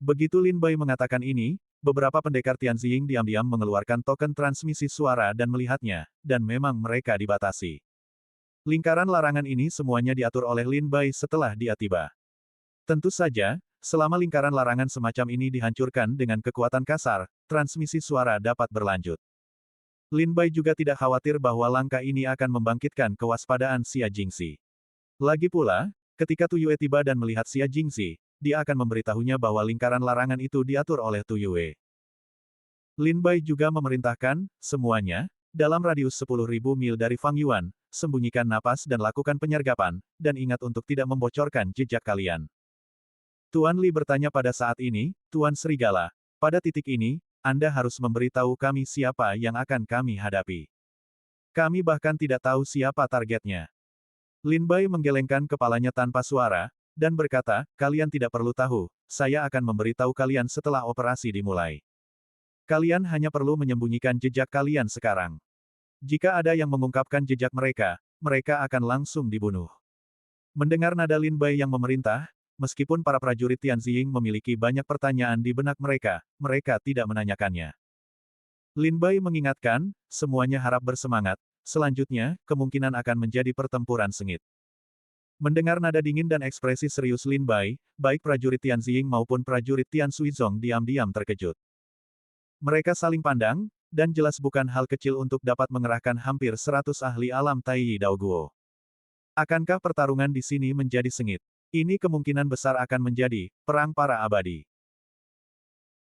Begitu Lin Bai mengatakan ini, beberapa pendekar Tianjing diam-diam mengeluarkan token transmisi suara dan melihatnya, dan memang mereka dibatasi. Lingkaran larangan ini semuanya diatur oleh Lin Bai setelah dia tiba. Tentu saja, selama lingkaran larangan semacam ini dihancurkan dengan kekuatan kasar, transmisi suara dapat berlanjut. Lin Bai juga tidak khawatir bahwa langkah ini akan membangkitkan kewaspadaan Xia Jingxi. Lagi pula, ketika Tu Yue tiba dan melihat Xia Jingxi, dia akan memberitahunya bahwa lingkaran larangan itu diatur oleh Tu Yue. Lin Bai juga memerintahkan, semuanya, dalam radius 10.000 mil dari Fang Yuan, sembunyikan napas dan lakukan penyergapan, dan ingat untuk tidak membocorkan jejak kalian. Tuan Li bertanya pada saat ini, Tuan Serigala, pada titik ini, Anda harus memberitahu kami siapa yang akan kami hadapi. Kami bahkan tidak tahu siapa targetnya. Lin Bai menggelengkan kepalanya tanpa suara, dan berkata, kalian tidak perlu tahu, saya akan memberitahu kalian setelah operasi dimulai. Kalian hanya perlu menyembunyikan jejak kalian sekarang. Jika ada yang mengungkapkan jejak mereka, mereka akan langsung dibunuh. Mendengar nada Lin Bai yang memerintah, meskipun para prajurit Tianjing memiliki banyak pertanyaan di benak mereka, mereka tidak menanyakannya. Lin Bai mengingatkan, semuanya harap bersemangat, selanjutnya, kemungkinan akan menjadi pertempuran sengit. Mendengar nada dingin dan ekspresi serius Lin Bai, baik prajurit Tianjing maupun prajurit Tianshuizong diam-diam terkejut. Mereka saling pandang, dan jelas bukan hal kecil untuk dapat mengerahkan hampir 100 ahli alam Taiyi Dao Guo. Akankah pertarungan di sini menjadi sengit? Ini kemungkinan besar akan menjadi perang para abadi.